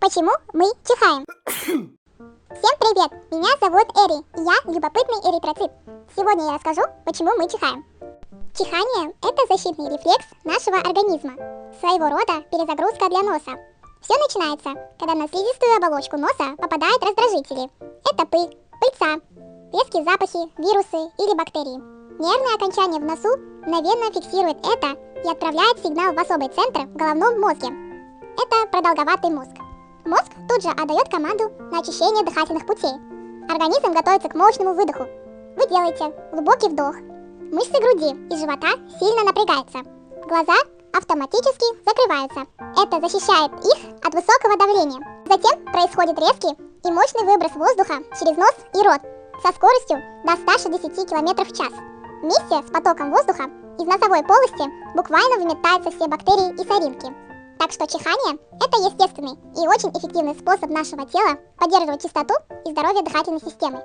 Почему мы чихаем? Всем привет! Меня зовут Эри, и я любопытный эритроцит. Сегодня я расскажу, почему мы чихаем. Чихание – это защитный рефлекс нашего организма, своего рода перезагрузка для носа. Все начинается, когда на слизистую оболочку носа попадают раздражители. Это пыль, пыльца, резкие запахи, вирусы или бактерии. Нервное окончание в носу мгновенно фиксирует это и отправляет сигнал в особый центр в головном мозге. Это продолговатый мозг. Мозг тут же отдает команду на очищение дыхательных путей. Организм готовится к мощному выдоху. Вы делаете глубокий вдох. Мышцы груди и живота сильно напрягаются. Глаза автоматически закрываются. Это защищает их от высокого давления. Затем происходит резкий и мощный выброс воздуха через нос и рот со скоростью до 160 км в час. Вместе с потоком воздуха из носовой полости буквально выметаются все бактерии и соринки. Так что чихание – это естественный и очень эффективный способ нашего тела поддерживать чистоту и здоровье дыхательной системы.